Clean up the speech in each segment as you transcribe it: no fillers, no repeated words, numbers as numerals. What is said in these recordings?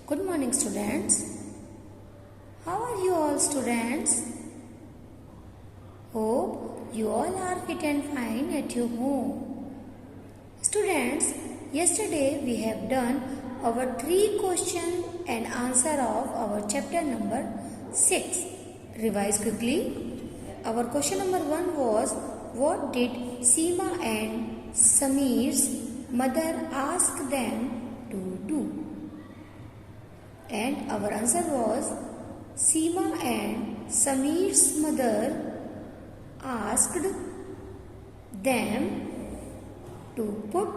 Good morning, students. How are you all, students? Hope you all are fit and fine at your home. Students, yesterday we have done our 3 question and answer of our chapter number 6. Revise quickly. Our question number 1 was, what did Seema and Sameer's mother ask them to do? And our answer was, Seema and Sameer's mother asked them to put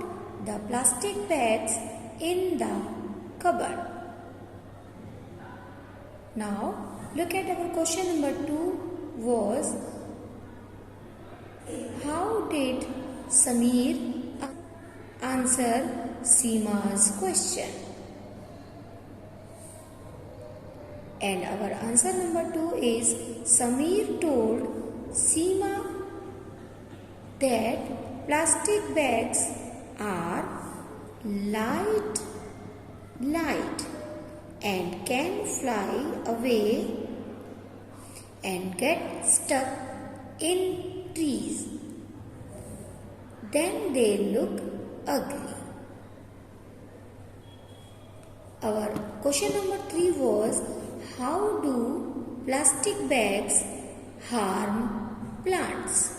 the plastic bags in the cupboard. Now look at our question number 2 was, how did Sameer answer Seema's question? And our answer number 2 is, Sameer told Seema that plastic bags are light and can fly away and get stuck in trees. Then they look ugly. Our question number 3 was, how do plastic bags harm plants?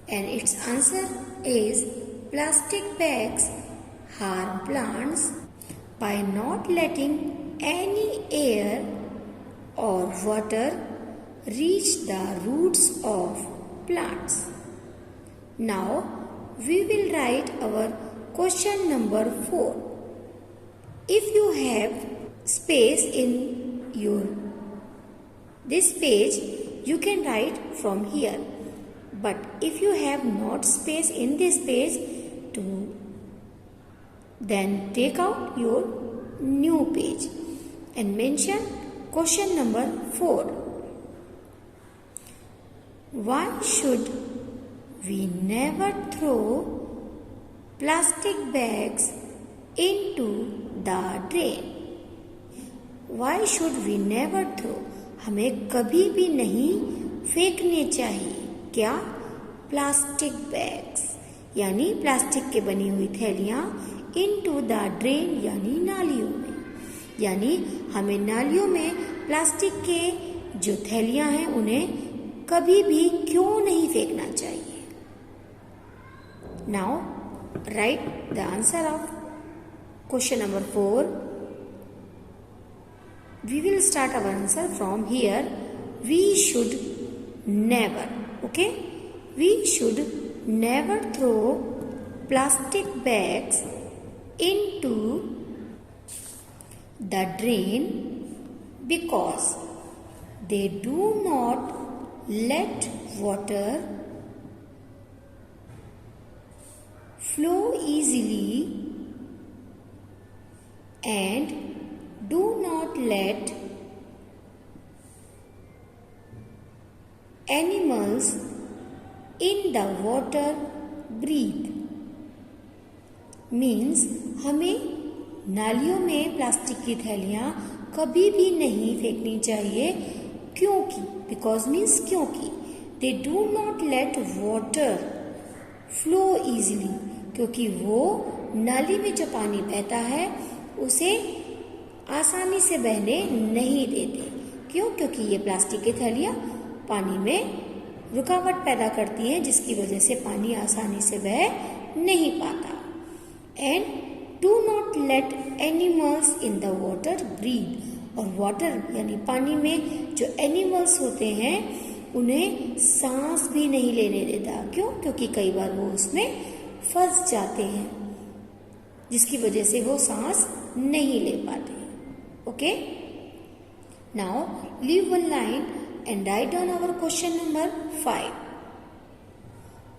And its answer is, plastic bags harm plants by not letting any air or water reach the roots of plants. Now we will write our question number 4. If you have space in your this page, you can write from here. But if you have not space in this page, then take out your new page and mention question number 4. Why should we never throw plastic bags into the drain? Why should we never throw? हमें कभी भी नहीं फेंकने चाहिए क्या? Plastic bags यानी plastic के बनी हुई थैलियाँ इनटू द ड्रेन यानी नालियों में, यानी हमें नालियों में प्लास्टिक के जो थैलियाँ हैं उन्हें कभी भी क्यों नहीं फेंकना चाहिए? Now right the answer of question number 4. We will start our answer from here. We should never, okay? We should never throw plastic bags into the drain because they do not let water flow easily and do not let animals in the water breathe. Means हमें नालियों में plastic की थैलियाँ कभी भी नहीं फेंकनी चाहिए क्योंकि because means क्योंकि they do not let water flow easily, क्योंकि वो नाली में जो पानी बहता है उसे आसानी से बहने नहीं देते। क्यों? क्योंकि ये प्लास्टिक की थैलियाँ पानी में रुकावट पैदा करती हैं जिसकी वजह से पानी आसानी से बह नहीं पाता। And do not let animals in the water breathe, और वाटर यानी पानी में जो एनिमल्स होते हैं उन्हें सांस भी नहीं लेने देता। क्यों? क्योंकि कई बार वो उसमें फंस जाते हैं जिसकी वजह से वो सांस नहीं ले पाते। Okay, now leave one line and write down our question number 5.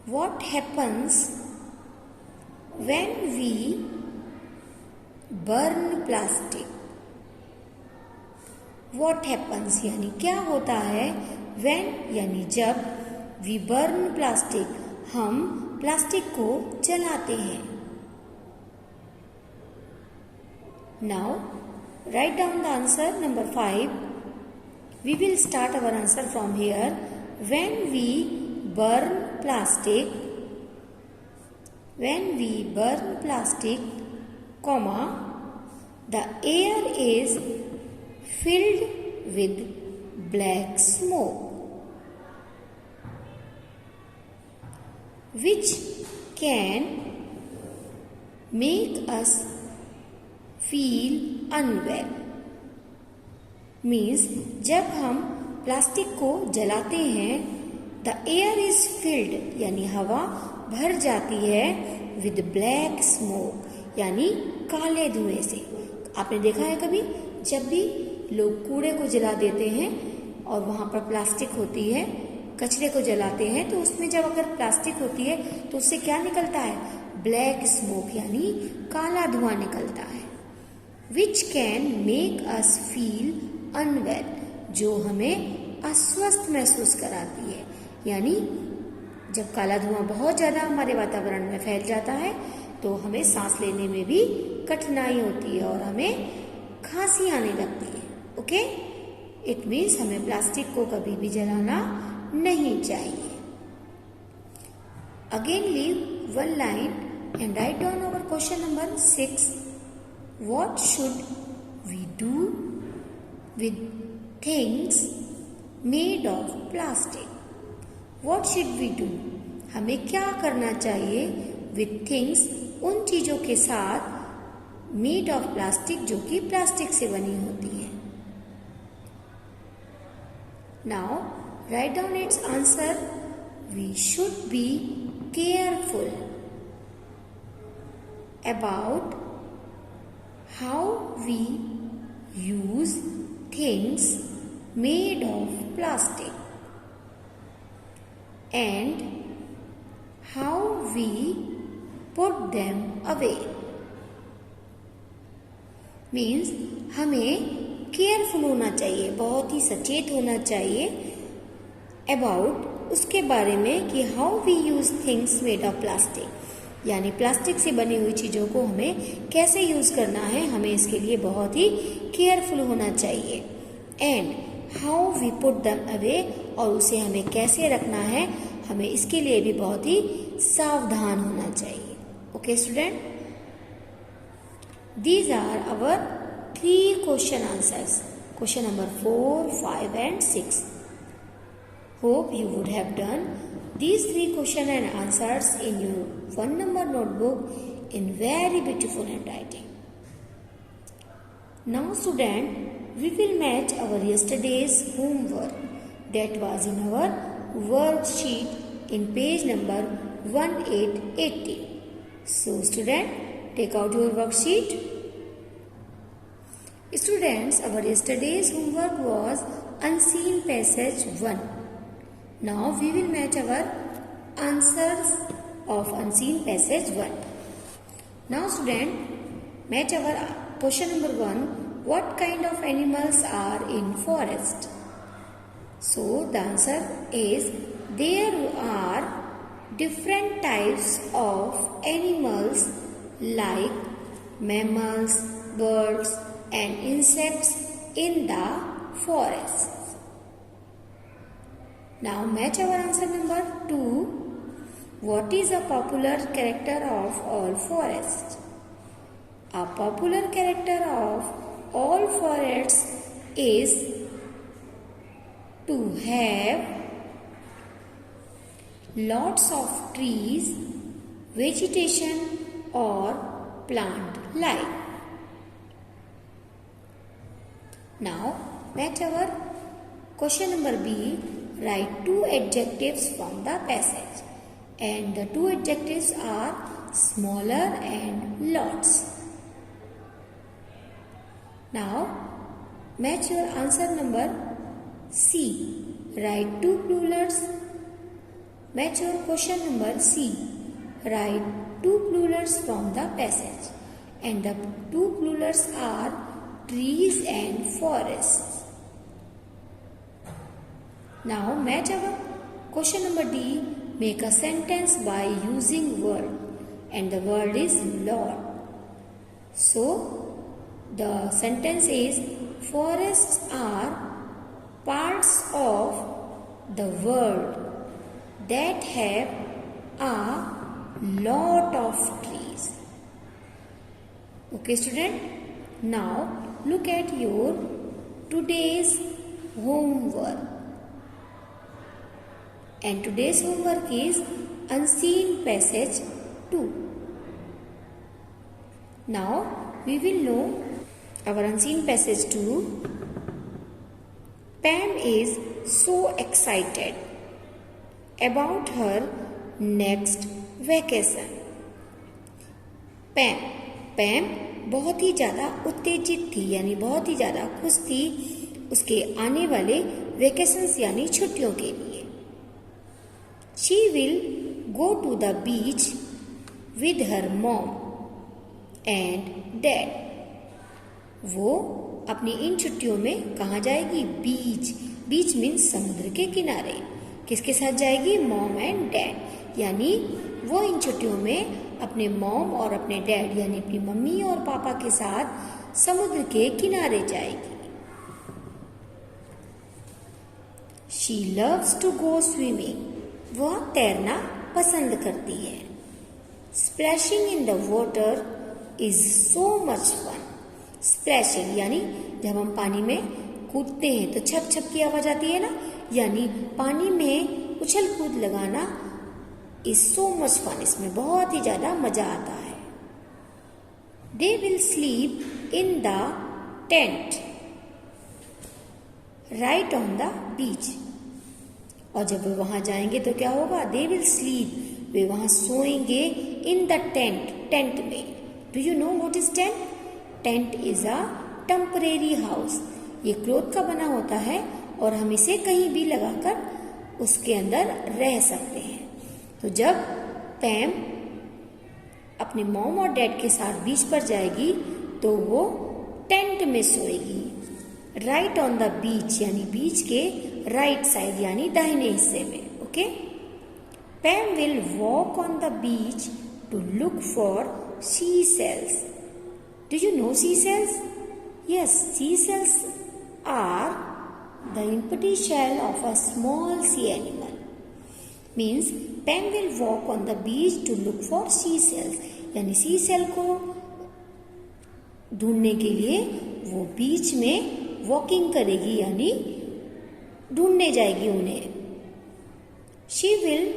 What happens when we burn plastic? What happens यानी क्या होता है, व्हेन यानी जब, वी बर्न प्लास्टिक हम प्लास्टिक को जलाते हैं। Now, write down the answer number 5. We will start our answer from here. When we burn plastic, comma, the air is filled with black smoke, which can make us feel unwell. Means जब हम plastic को जलाते हैं, the air is filled यानी हवा भर जाती है विद ब्लैक स्मोक यानी काले धुएं से। आपने देखा है कभी जब भी लोग कूड़े को जला देते हैं और वहां पर प्लास्टिक होती है, कचरे को जलाते हैं, तो उसमें जब अगर प्लास्टिक होती है तो उससे क्या निकलता है? ब्लैक स्मोक यानी काला धुआं निकलता है। Which can make us feel unwell, जो हमें अस्वस्थ महसूस कराती है। यानी जब काला धुआं बहुत ज्यादा हमारे वातावरण में फैल जाता है तो हमें सांस लेने में भी कठिनाई होती है और हमें खांसी आने लगती है। ओके, इट मीन्स हमें प्लास्टिक को कभी भी जलाना नहीं चाहिए। Again leave one line and write down our question number 6. What should we do with things made of plastic? What should we do? हमें क्या करना चाहिए with things, उन चीजों के साथ made of plastic, जो कि प्लास्टिक से बनी होती है। Now write down its answer. We should be careful about how we use things made of plastic and how we put them away. Means हमें केयरफुल होना चाहिए, बहुत ही सचेत होना चाहिए अबाउट, उसके बारे में कि how we use things made of plastic, यानी प्लास्टिक से बनी हुई चीजों को हमें कैसे यूज करना है, हमें इसके लिए बहुत ही केयरफुल होना चाहिए। And how we put them away, और उसे हमें कैसे रखना है, हमें इसके लिए भी बहुत ही सावधान होना चाहिए। Okay student, these are our 3 question answers, question number 4, 5 and 6. Hope you would have done these 3 question and answers in your 1 number notebook in very beautiful handwriting. Now student, we will match our yesterday's homework that was in our worksheet in page number 1880. So student, take out your worksheet. Students, our yesterday's homework was Unseen Passage 1. Now we will match our answers of Unseen Passage 1. Now student, match our question number 1. What kind of animals are in forest? So the answer is there are different types of animals like mammals, birds and insects in the forest. Now match our answer number 2. What is a popular character of all forests? A popular character of all forests is to have lots of trees, vegetation or plant life. Now match our question number B. Write 2 adjectives from the passage, and the 2 adjectives are smaller and lots. Now match your answer number C. Write 2 plurals. Match your question number C. Write 2 plurals from the passage, and the 2 plurals are trees and forests. Now match our question number D. Make a sentence by using word, and the word is Lord. So The sentence is, forests are parts of the world that have a lot of trees. Okay student, now look at your today's homework. And today's homework is Unseen Passage 2. Now we will know our Unseen Passage 2. Pam is so excited about her next vacation. पैम बहुत ही ज़्यादा उत्तेजित थी, यानी बहुत ही ज़्यादा खुश थी उसके आने वाले वेकेशंस यानी छुट्टियों के लिए. She will go to the beach with her mom and dad. वो अपनी इन छुट्टियों में कहाँ जाएगी? बीच. बीच मीन्स समुद्र के किनारे. किसके साथ जाएगी? Mom and dad. यानी वो इन छुट्टियों में अपने मॉम और अपने डैड यानी अपनी मम्मी और पापा के साथ समुद्र के किनारे जाएगी. She loves to go swimming. वह तैरना पसंद करती है. Splashing in the water is so much fun. Splashing यानी जब हम पानी में कूदते हैं तो छप छप की आवाज आती है ना, यानी पानी में उछल कूद लगाना is so much fun. इसमें बहुत ही ज्यादा मजा आता है. They will sleep in the tent right on the beach. और जब वे वहां जाएंगे तो क्या होगा? They will sleep. वे वहां सोएंगे in the tent. टेंट में. Do you know what is tent? Tent is a temporary house. ये क्लॉथ का बना होता है और हम इसे कहीं भी लगाकर उसके अंदर रह सकते हैं. तो जब पैम अपने मॉम और डैड के साथ बीच पर जाएगी तो वो टेंट में सोएगी. राइट ऑन द बीच यानी बीच के राइट साइड यानी दाहिने हिस्से में. Okay. Pam will walk on the beach to look for sea shells. Do you know sea shells? Yes, sea shells are the empty shell of a small sea animal. Means Pam will walk on the beach to look for sea cells. यानी सी cell को ढूंढने के लिए वो बीच में walking करेगी यानी ढूंढने जाएगी उन्हें. She will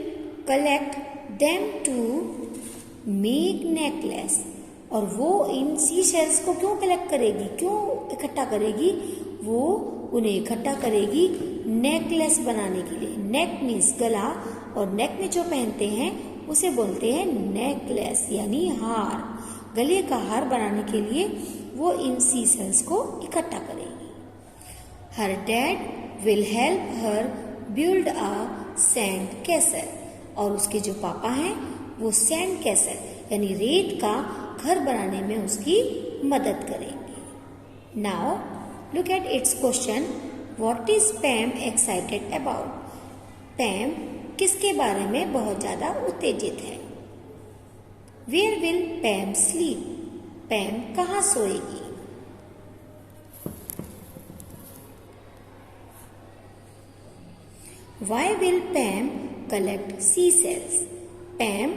collect them to make necklace. और वो इन सी सेल्स को क्यों कलेक्ट करेगी, क्यों इकट्ठा करेगी? वो उन्हें इकट्ठा करेगी नेकलेस बनाने के लिए. नेक मीन्स गला, और नेक में जो पहनते हैं उसे बोलते हैं नेकलेस यानी हार. गले का हार बनाने के लिए वो इन सी सेल्स को इकट्ठा करेगी. हर dad will help her build a sand castle. और उसके जो पापा हैं वो सैंड कैसल यानी रेत का घर बनाने में उसकी मदद करेंगे. Now look at its question. What is Pam excited about? Pam किसके बारे में बहुत ज्यादा उत्तेजित है? Where will Pam sleep? Pam कहाँ सोएगी? Why will Pam collect sea shells? Pam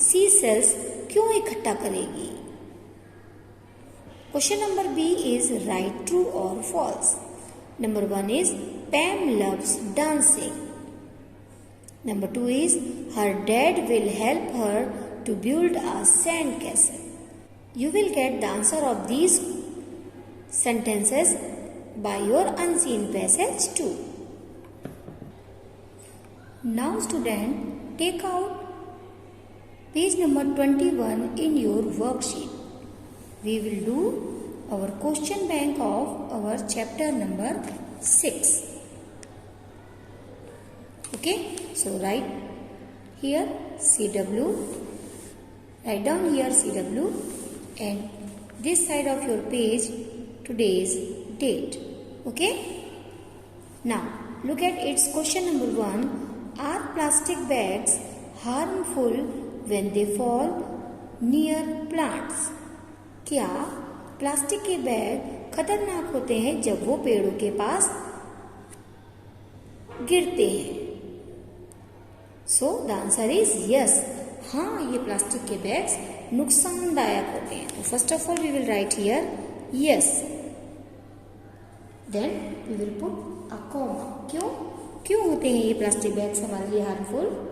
sea shells क्यों इकट्ठा करेगी? Question number B is right true और false. Number 1 is Pam loves dancing. Number 2 is her dad will help her to build a sand castle. You will get the answer of these sentences by your unseen passage 2. Now student, take out page number 21 in your worksheet. We will do our question bank of our chapter number 6. Okay, so write here CW, write down here CW, and this side of your page today's date. Okay, now look at its question number 1. Are plastic bags harmful when they fall near plants? क्या plastic के bag खतरनाक होते हैं जब वो पेड़ों के पास गिरते हैं। So the answer is yes. हाँ, ये प्लास्टिक के बैग्स नुकसानदायक होते हैं। तो first of all we will write here yes, then we will put a comma. क्यों होते हैं ये प्लास्टिक बैग्स हमारे लिए harmful?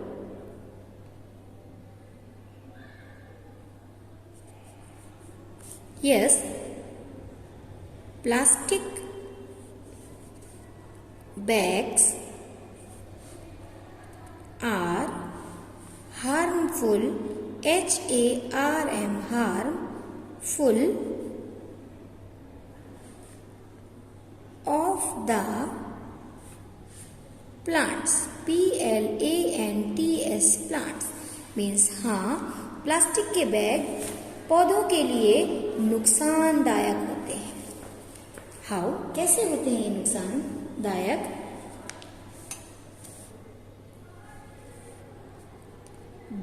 Yes, plastic bags are harmful, HARM, harmful of the plants, PLANTS, plants means हाँ, प्लास्टिक के bag पौधों के लिए नुकसानदायक होते हैं। हाउ, कैसे होते हैं ये नुकसानदायक?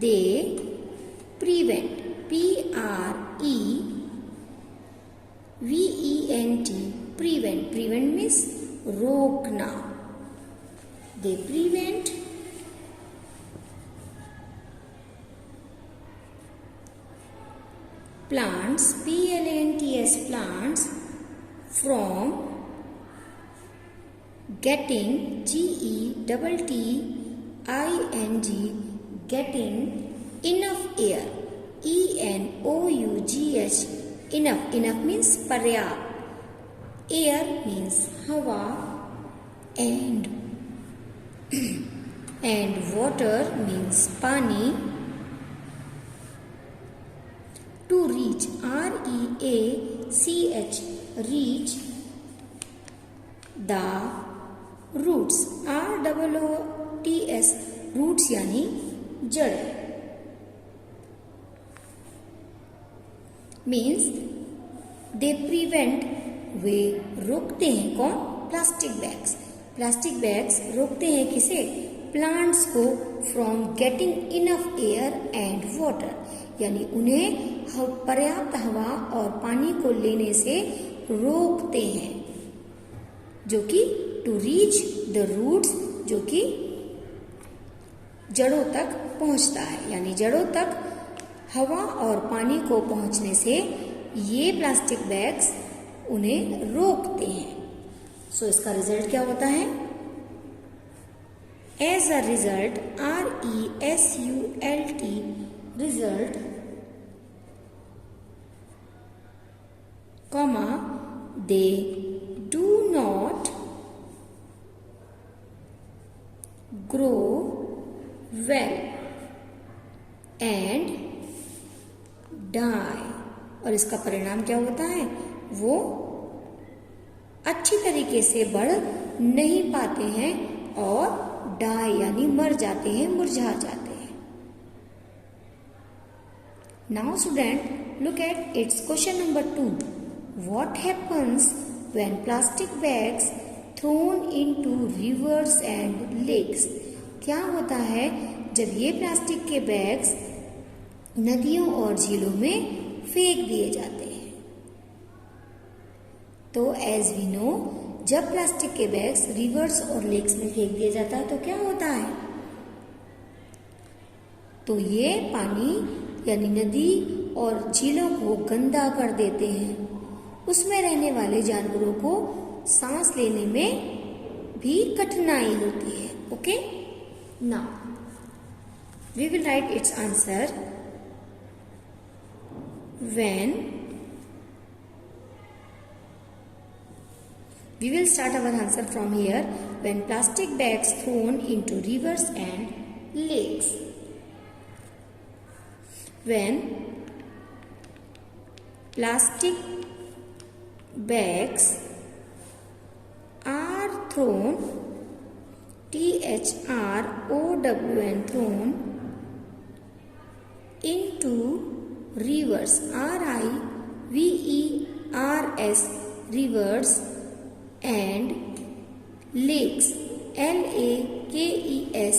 They prevent, PREVENT, prevent means रोकना। They prevent plants, PLANTS, plants from getting, GETTING, getting enough air, ENOUGH, enough means पर्याप्त, air means हवा, and water means पानी। To reach, REACH, reach the roots, ROOTS, roots यानी जड़, means they prevent, वे रोकते हैं। कौन? Plastic bags रोकते हैं किसे? प्लांट्स को from getting enough air and water, यानी उन्हें पर्याप्त हवा और पानी को लेने से रोकते हैं, जो कि टू रीच द रूट्स, जो कि जड़ों तक पहुंचता है, यानी जड़ों तक हवा और पानी को पहुंचने से ये प्लास्टिक बैग्स उन्हें रोकते हैं। सो इसका रिजल्ट क्या होता है? As a result, RESULT, result, comma, they do not grow well and die, और इसका परिणाम क्या होता है? वो अच्छी तरीके से बढ़ नहीं पाते हैं और डाई यानी मर जाते हैं, मुरझा जाते हैं। Now student, look at its question number 2. What happens when plastic bags thrown into rivers and lakes? क्या होता है जब ये प्लास्टिक के बैग्स नदियों और झीलों में फेंक दिए जाते हैं? तो एज वी नो, जब प्लास्टिक के बैग्स रिवर्स और लेक्स में फेंक दिया जाता है तो क्या होता है? तो ये पानी यानी नदी और झीलों को गंदा कर देते हैं। उसमें रहने वाले जानवरों को सांस लेने में भी कठिनाई होती है। Okay, now we will write its answer. When we will start our answer from here. When plastic bags thrown into rivers and lakes. When plastic bags are thrown, THROWN, thrown into rivers, RIVERS, rivers and lakes, LAKES,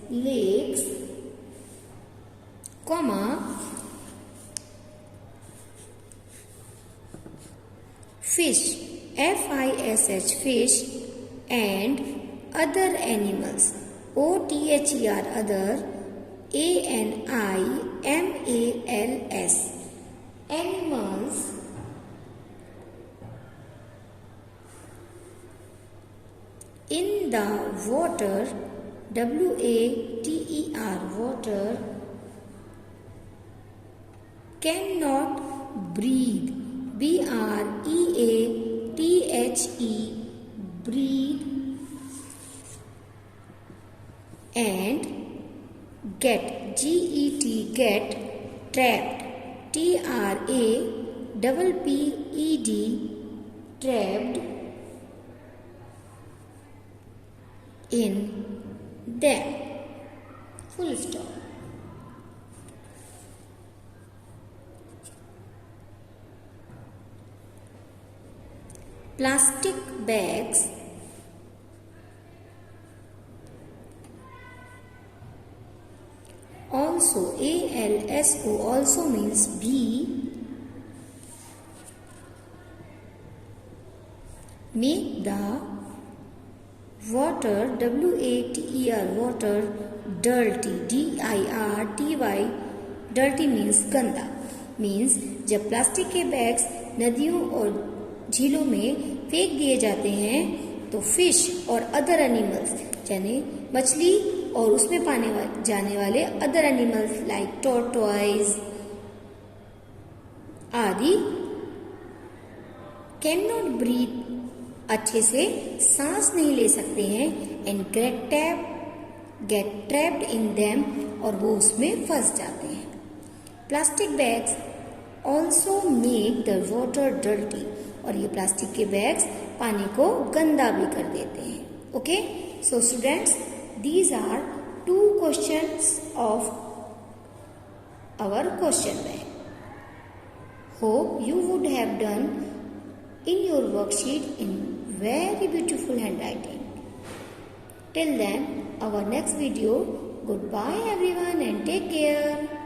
lakes, comma, fish, F-I-S-H, fish, and other animals, O-T-H-E-R, other, A-N-I-M-A-L-S, animals. In the water, W-A-T-E-R, water, cannot breathe, B-R-E-A-T-H-E, breathe, and get, G-E-T, get, trapped, T-R-A-P-P-E-D, trapped in them. Full stop. Plastic bags also, A-L-S-O, also means B, make the water, W-A-T-E-R, water, dirty, D-I-R-T-Y, dirty means गंदा, means जब plastic के bags नदियों और झीलों में फेंक दिए जाते हैं तो फिश और अदर एनिमल्स यानी मछली और उसमें जाने वाले अदर एनिमल्स लाइक टॉर्टोइज आदि कैन नॉट ब्रीथ, अच्छे से सांस नहीं ले सकते हैं, and gate trapped in them, और वो उसमें फंस जाते हैं. Plastic bags also make the water dirty, और ये प्लास्टिक के बैग्स पानी को गंदा भी कर देते हैं. Okay, so students, these are 2 questions of our question bank. Hope you would have done in your worksheet in very beautiful handwriting. Till then, our next video. Goodbye everyone and take care.